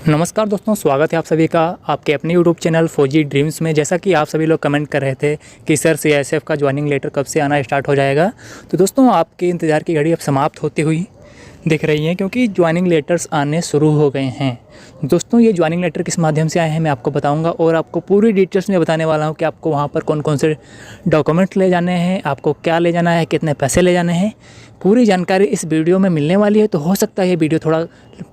नमस्कार दोस्तों, स्वागत है आप सभी का आपके अपने यूट्यूब चैनल फौजी ड्रीम्स में। जैसा कि आप सभी लोग कमेंट कर रहे थे कि सर सीआईएसएफ का ज्वाइनिंग लेटर कब से आना स्टार्ट हो जाएगा, तो दोस्तों आपके इंतज़ार की घड़ी अब समाप्त होती हुई दिख रही है, क्योंकि ज्वाइनिंग लेटर्स आने शुरू हो गए हैं। दोस्तों ये ज्वाइनिंग लेटर किस माध्यम से आए हैं मैं आपको बताऊंगा, और आपको पूरी डिटेल्स में बताने वाला हूं कि आपको वहां पर कौन कौन से डॉक्यूमेंट ले जाने हैं, आपको क्या ले जाना है, कितने पैसे ले जाने हैं, पूरी जानकारी इस वीडियो में मिलने वाली है। तो हो सकता है ये वीडियो थोड़ा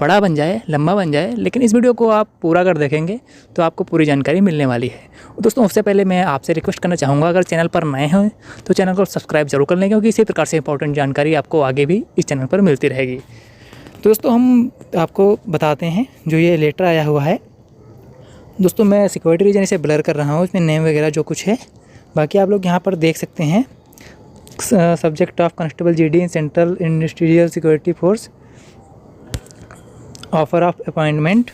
बड़ा बन जाए, लंबा बन जाए, लेकिन इस वीडियो को आप पूरा कर देखेंगे तो आपको पूरी जानकारी मिलने वाली है। दोस्तों उससे पहले मैं आपसे रिक्वेस्ट करना चाहूँगा, अगर चैनल पर नए हैं तो चैनल को सब्सक्राइब जरूर कर लें, क्योंकि इसी प्रकार से इंपॉर्टेंट जानकारी आपको आगे भी इस चैनल पर मिलती रहेगी। तो दोस्तों हम आपको बताते हैं जो ये लेटर आया हुआ है। दोस्तों मैं सिक्योरिटी रीजन इसे ब्लर कर रहा हूँ, इसमें नेम वगैरह जो कुछ है, बाकी आप लोग यहाँ पर देख सकते हैं। Subject of constable GD in central industrial security force, offer of appointment,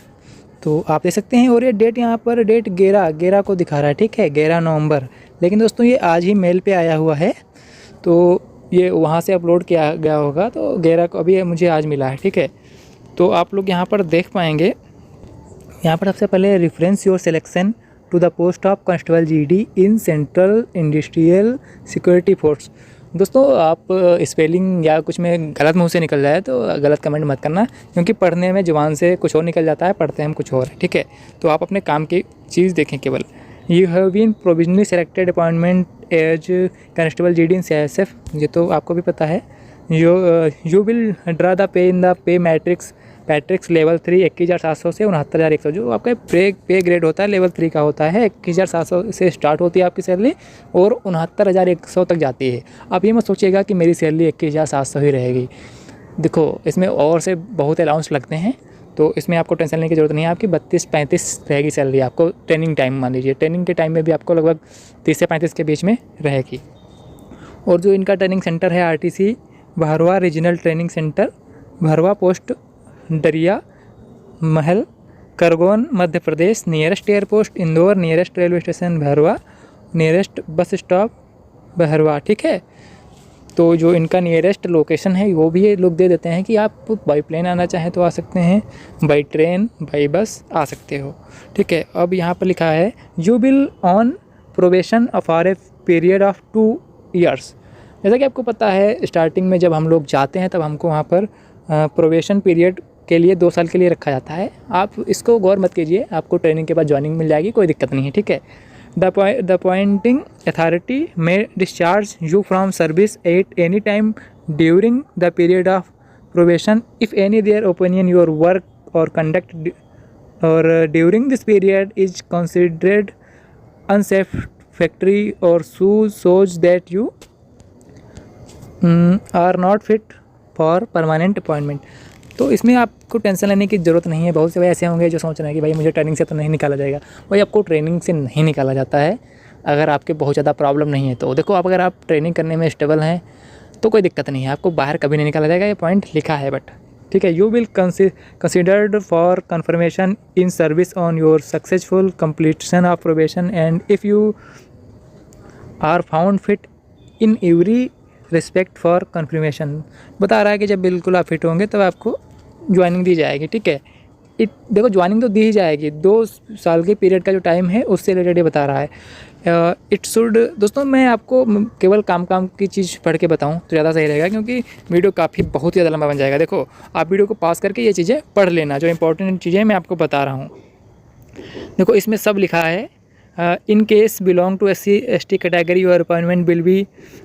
तो आप देख सकते हैं। और ये डेट यहाँ पर डेट 11 को दिखा रहा है, ठीक है, 11 नवंबर। लेकिन दोस्तों ये आज ही मेल पे आया हुआ है, तो ये वहाँ से अपलोड किया गया होगा, तो 11 को अभी मुझे आज मिला है, ठीक है। तो आप लोग यहाँ पर देख पाएंगे, यहाँ पर सबसे पहले reference your selection to the post of constable GD in central industrial security force. दोस्तों आप स्पेलिंग या कुछ में गलत मुंह से निकल जाए तो गलत कमेंट मत करना, क्योंकि पढ़ने में जुबान से कुछ और निकल जाता है, पढ़ते हैं हम कुछ और है, ठीक है। तो आप अपने काम की चीज़ देखें केवल। You have been provisionally selected appointment as constable GD in CISF, ये तो आपको भी पता है। You will draw the pay in the pay matrix level 3 21,700 से 69,100, जो आपका पे ग्रेड होता है लेवल 3 का होता है। 21,700 से स्टार्ट होती है आपकी सैलरी और 69,100 तक जाती है। आप ये मत सोचिएगा कि मेरी सैलरी 21,700 ही रहेगी। देखो इसमें और से बहुत अलाउंस लगते हैं, तो इसमें आपको टेंशन लेने की ज़रूरत नहीं है। आपकी 32-35 रहेगी सैलरी आपको ट्रेनिंग टाइम, मान लीजिए ट्रेनिंग के टाइम में भी आपको लगभग 30 से 35 के बीच में रहेगी। और जो इनका ट्रेनिंग सेंटर है RTC Barwaha regional training centre, Barwaha post Dariya Mahal, Khargone Madhya Pradesh, nearest airport Indore, nearest railway station Barwaha, nearest bus stop Barwaha, ठीक है। तो जो इनका नियरेस्ट लोकेशन है वो भी ये लोग दे देते हैं कि आप बाई प्लेन आना चाहें तो आ सकते हैं, बाई ट्रेन बाई बस आ सकते हो, ठीक है। अब यहाँ पर लिखा है you will on probation for a period of 2 years. जैसा कि आपको पता है स्टार्टिंग में जब हम लोग जाते हैं तब हमको वहाँ पर प्रोबेशन पीरियड के लिए 2 साल के लिए रखा जाता है। आप इसको गौर मत कीजिए, आपको ट्रेनिंग के बाद ज्वाइनिंग मिल जाएगी, कोई दिक्कत नहीं है, ठीक है। The appointing authority may discharge you from service at any time during the period of probation if any their opinion your work or conduct or during this period is considered unsatisfactory or shows that you are not fit for permanent appointment. तो इसमें आपको tension लेने की ज़रूरत नहीं है। बहुत से भाई ऐसे होंगे जो सोच रहे हैं कि भाई मुझे ट्रेनिंग से तो नहीं निकाला जाएगा। भाई आपको ट्रेनिंग से नहीं निकाला जाता है अगर आपके बहुत ज़्यादा प्रॉब्लम नहीं है तो। देखो आप अगर आप ट्रेनिंग करने में स्टेबल हैं तो कोई दिक्कत नहीं है, आपको बाहर कभी नहीं निकाला जाएगा, ये पॉइंट लिखा है बट, ठीक है। You will considered for confirmation in service on your successful completion of probation and if you are found fit in every respect for confirmation. बता रहा है कि जब बिल्कुल आप फिट होंगे तब आपको ज्वाइनिंग दी जाएगी, ठीक है। देखो ज्वाइनिंग तो दी ही जाएगी, 2 साल के पीरियड का जो टाइम है उससे रिलेटेड बता रहा है। इट शुड, दोस्तों मैं आपको केवल काम की चीज़ पढ़ के बताऊं तो ज़्यादा सही रहेगा, क्योंकि वीडियो काफ़ी बहुत ज़्यादा लंबा बन जाएगा। देखो आप वीडियो को पास करके ये चीज़ें पढ़ लेना, जो इंपॉर्टेंट चीज़ें मैं आपको बता रहा हूँ। देखो इसमें सब लिखा है। In case belong to SC/ST category, your appointment will be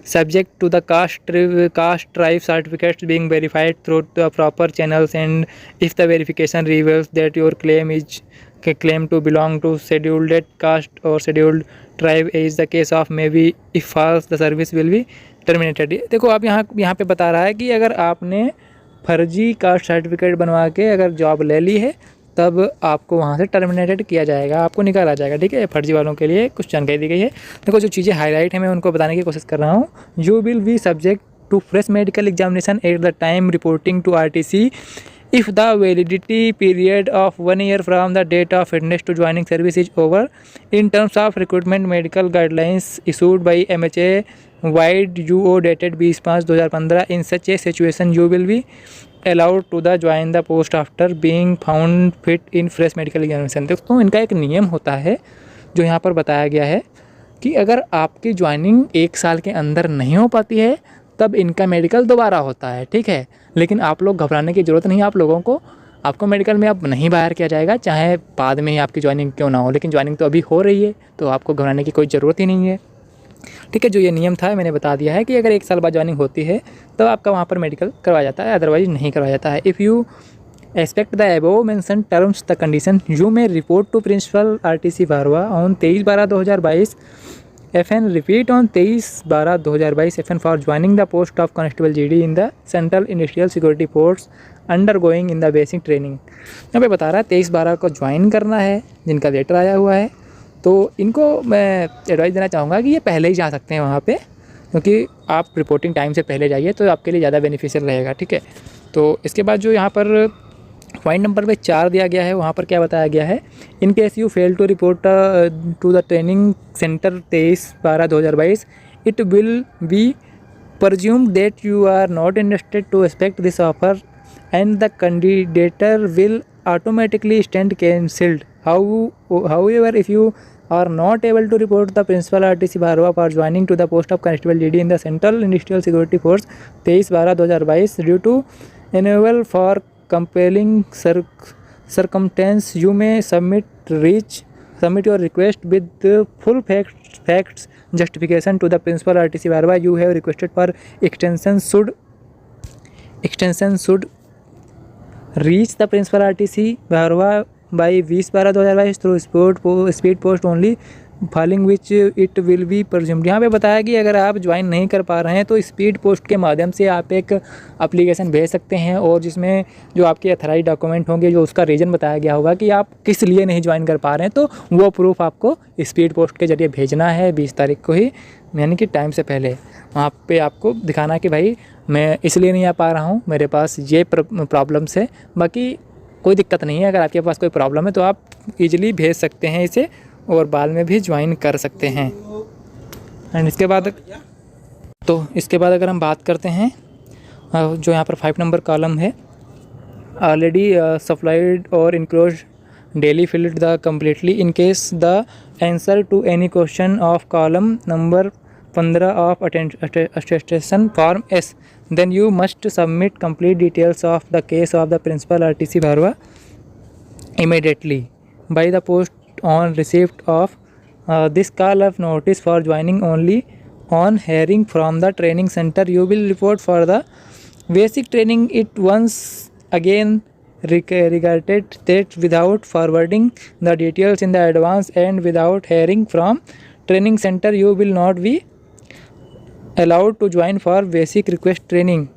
subject to the caste tribe certificates being verified through the proper channels, and if the verification reveals that your claim to belong to scheduled caste or scheduled tribe is the case of maybe if false, the service will be terminated। देखो आप यहाँ पे बता रहा है कि अगर आपने फर्जी कास्ट सर्टिफिकेट बनवा के अगर जॉब ले ली है तब आपको वहाँ से टर्मिनेटेड किया जाएगा, आपको निकाला जाएगा, ठीक है। फर्जी वालों के लिए कुछ जानकारी दी गई है। देखो जो चीज़ें हाईलाइट है मैं उनको बताने की कोशिश कर रहा हूँ। You will be subject to fresh medical examination at the time reporting to RTC if the validity period of 1 year from the date of fitness to joining service is over in terms of recruitment medical guidelines issued by MHA vide UO dated 20/5/2015 in such a situation you will be allowed to the join the post after being found fit in fresh medical examination. दोस्तों इनका एक नियम होता है जो यहाँ पर बताया गया है कि अगर आपकी ज्वाइनिंग 1 साल के अंदर नहीं हो पाती है तब इनका मेडिकल दोबारा होता है, ठीक है। लेकिन आप लोग घबराने की ज़रूरत नहीं है, आप लोगों को आपको मेडिकल में अब नहीं बाहर किया जाएगा, चाहे बाद में ही आपकी ज्वाइनिंग क्यों ना हो, लेकिन ज्वाइनिंग तो अभी हो रही है तो आपको घबराने की कोई ज़रूरत ही नहीं है, ठीक है। जो ये नियम था मैंने बता दिया है कि अगर 1 साल बाद ज्वाइनिंग होती है तो आपका वहाँ पर मेडिकल करवाया जाता है, अदरवाइज नहीं करवाया जाता है। If you expect the above mention terms the condition you may report to principal RTC Barwaha on 23/12/2022 FN repeat on 23/12/2022 FN for joining the post of constable GD in the central industrial security force undergoing in the basic training. यहाँ पे बता रहा है 23/12 को join करना है जिनका letter आया हुआ है, तो इनको मैं एडवाइस देना चाहूँगा कि ये पहले ही जा सकते हैं वहाँ पे, क्योंकि आप रिपोर्टिंग टाइम से पहले जाइए तो आपके लिए ज़्यादा बेनिफिशियल रहेगा, ठीक है। तो इसके बाद जो यहाँ पर पॉइंट नंबर पे 4 दिया गया है वहाँ पर क्या बताया गया है, in case you fail to report to the training centre 23/12/2022 it will be presumed that you are not interested to expect this offer and the candidature will automatically stand cancelled. However, if you are not able to report the principal RTC Bharwa for joining to the post of constable GD in the Central Industrial Security Force 23/12/2022 due to enable for compelling circumstance, you may submit your request with the full facts justification to the principal RTC Bharwa you have requested for extension should reach the principal RTC Bharwa by 20/12/2022 through speed post only falling which it will B presumed. यहाँ पे बताया कि अगर आप join नहीं कर पा रहे हैं तो स्पीड पोस्ट के माध्यम से आप एक एप्लीकेशन भेज सकते हैं और जिसमें जो आपके अथराइज डॉक्यूमेंट होंगे, जो उसका रीज़न बताया गया होगा कि आप किस लिए नहीं ज्वाइन कर पा रहे हैं, तो वो प्रूफ आपको स्पीड पोस्ट के जरिए भेजना है 20 तारीख को ही, यानी कि टाइम से पहले। वहाँ पे आपको दिखाना कि भाई मैं इसलिए नहीं आ पा रहा हूँ, मेरे पास ये प्रॉब्लम्स है। बाकी कोई दिक्कत नहीं है, अगर आपके पास कोई प्रॉब्लम है तो आप ईजिली भेज सकते हैं इसे और बाद में भी ज्वाइन कर सकते हैं। एंड इसके बाद अगर हम बात करते हैं जो यहाँ पर 5 नंबर कॉलम है, ऑलरेडी सप्लाइड और enclose duly filled the completely in case the answer to any question of column number 15 of attestation form S then you must submit complete details of the case of the principal RTC Bharwa immediately by the post on receipt of this call of notice for joining only on hearing from the training center you will report for the basic training it once again regarded that without forwarding the details in the advance and without hearing from training center you will not be allowed to join for basic request training।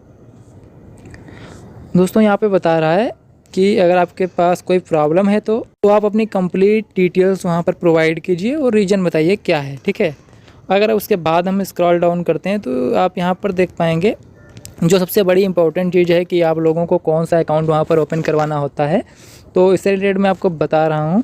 दोस्तों यहाँ पे बता रहा है कि अगर आपके पास कोई प्रॉब्लम है तो आप अपनी कंप्लीट डिटेल्स वहाँ पर प्रोवाइड कीजिए और रीज़न बताइए क्या है, ठीक है। अगर उसके बाद हम स्क्रॉल डाउन करते हैं तो आप यहाँ पर देख पाएंगे जो सबसे बड़ी इंपॉर्टेंट चीज़ है कि आप लोगों को कौन सा अकाउंट वहाँ पर ओपन करवाना होता है। तो इससे रिलेटेड मैं आपको बता रहा हूँ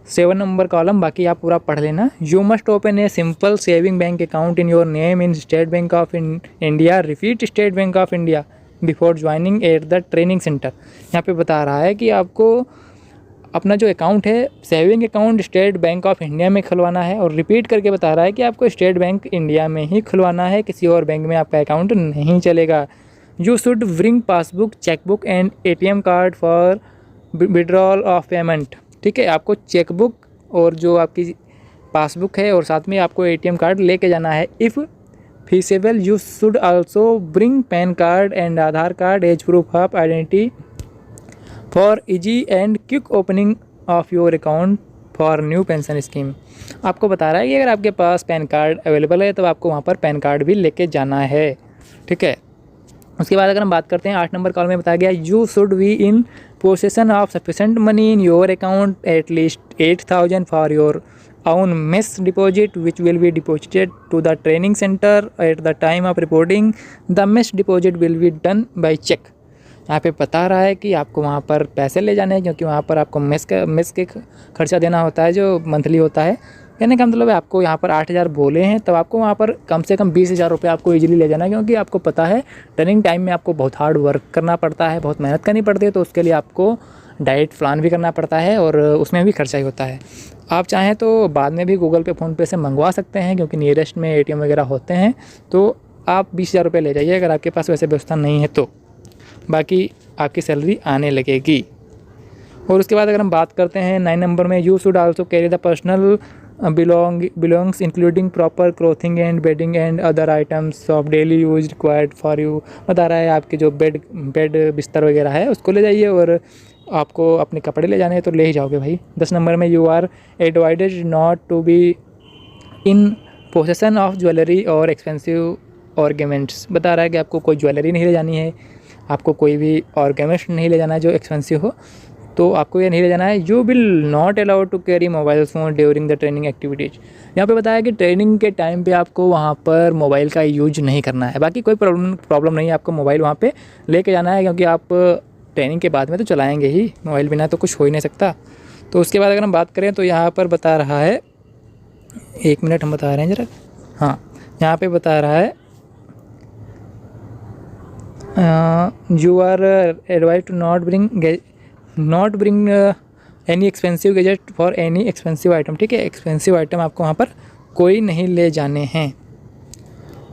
7 नंबर कॉलम, बाकी आप पूरा पढ़ लेना। You must open a simple saving bank account in your name in state bank of India repeat state bank of India before joining at the training centre. यहाँ पे बता रहा है कि आपको अपना जो अकाउंट है saving account state bank of India में खुलवाना है और रिपीट करके बता रहा है कि आपको स्टेट बैंक इंडिया में ही खुलवाना है, किसी और बैंक में आपका अकाउंट नहीं चलेगा। You should bring passbook, chequebook and ATM card for withdrawal of payment, ठीक है। आपको चेकबुक और जो आपकी पासबुक है और साथ में आपको ATM कार्ड लेके जाना है। If feasible you should also bring PAN card and Aadhaar card as proof of identity for easy and quick opening of your account for new pension scheme। आपको बता रहा है कि अगर आपके पास पैन कार्ड अवेलेबल है तो आपको वहाँ पर पैन कार्ड भी लेके जाना है, ठीक है। उसके बाद अगर हम बात करते हैं 8 नंबर कॉल में बताया गया you should be in possession of sufficient money in your account at least 8,000 for your own mess deposit which will be deposited to the training center at the time of reporting the mess deposit will be done by check। यहाँ पे बता रहा है कि आपको वहाँ पर पैसे ले जाने हैं क्योंकि वहाँ पर आपको मेस के खर्चा देना होता है जो मंथली होता है। कहने का मतलब है आपको यहाँ पर 8,000 बोले हैं, तब आपको वहाँ पर कम से कम 20,000 रुपये आपको ईजिली ले जाना है, क्योंकि आपको पता है ट्रेनिंग टाइम में आपको बहुत हार्ड वर्क करना पड़ता है, बहुत मेहनत करनी पड़ती है, तो उसके लिए आपको डाइट प्लान भी करना पड़ता है और उसमें भी खर्चा ही होता है। आप चाहें तो बाद में भी गूगल पे, फ़ोन पे से मंगवा सकते हैं, क्योंकि नियरेस्ट में ATM वगैरह होते हैं। तो आप 20,000 रुपये ले जाइए अगर आपके पास वैसे व्यवस्था नहीं है तो, बाकी आपकी सैलरी आने लगेगी। और उसके बाद अगर हम बात करते हैं 9 नंबर में, you should also carry the personal belongs including proper clothing and bedding and other items of daily use required for you. बता रहा है आपके जो बेड बिस्तर वगैरह है उसको ले जाइए, और आपको अपने कपड़े ले जाने हैं तो ले ही जाओगे भाई। 10 नंबर में, you are advised not to be in possession of jewellery और एक्सपेंसिव ऑर्नामेंट्स। बता रहा है कि आपको कोई ज्वेलरी नहीं ले जानी है, आपको कोई भी ऑर्नामेंट्स नहीं ले जाना है जो एक्सपेंसिव हो, तो आपको ये नहीं ले जाना है। You will not allowed to carry mobile phone during the training activities. यहाँ पे बताया कि ट्रेनिंग के टाइम पे आपको वहाँ पर मोबाइल का यूज नहीं करना है। बाकी कोई प्रॉब्लम नहीं है, आपको मोबाइल वहाँ पे लेके जाना है, क्योंकि आप ट्रेनिंग के बाद में तो चलाएँगे ही, मोबाइल बिना तो कुछ हो ही नहीं सकता। तो उसके बाद अगर हम बात करें तो यहाँ पर बता रहा है, 1 मिनट हम बता रहे हैं ज़रा, हाँ यहाँ पे बता रहा है you are advise to not bring any expensive gadget for any expensive item. ठीक है, एक्सपेंसिव आइटम आपको वहाँ पर कोई नहीं ले जाने हैं।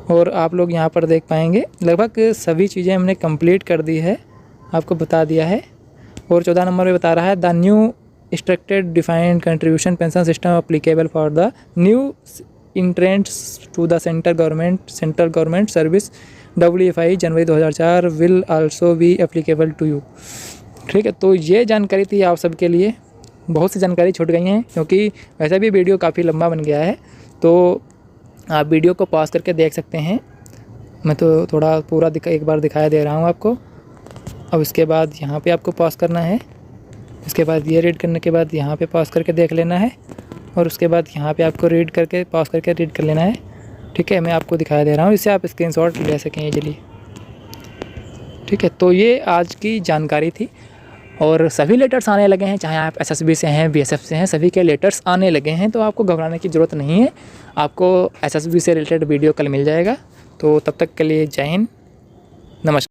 और आप लोग यहाँ पर देख पाएंगे लगभग सभी चीज़ें हमने कंप्लीट कर दी है, आपको बता दिया है। और 14 नंबर में बता रहा है, the new structured defined contribution pension system applicable for the new entrants to the central government service WFI January 2004 will also be applicable to you. ठीक है, तो ये जानकारी थी आप सबके लिए। बहुत सी जानकारी छूट गई हैं, क्योंकि वैसे भी वीडियो काफ़ी लंबा बन गया है, तो आप वीडियो को पॉज करके देख सकते हैं। मैं तो थोड़ा पूरा एक बार दिखाया दे रहा हूँ आपको। अब इसके बाद यहाँ पे आपको पॉज करना है, इसके बाद ये रीड करने के बाद यहाँ पे पॉज करके देख लेना है, और उसके बाद यहाँ पे आपको रीड करके पॉज करके रीड कर लेना है। ठीक है, मैं आपको दिखाया दे रहा हूँ, इससे आप स्क्रीनशॉट ले सकें इजीली। ठीक है, तो ये आज की जानकारी थी। और सभी लेटर्स आने लगे हैं, चाहे आप SSB से हैं, BSF से हैं, सभी के लेटर्स आने लगे हैं, तो आपको घबराने की ज़रूरत नहीं है। आपको SSB से रिलेटेड वीडियो कल मिल जाएगा। तो तब तक के लिए जय हिंद, नमस्कार।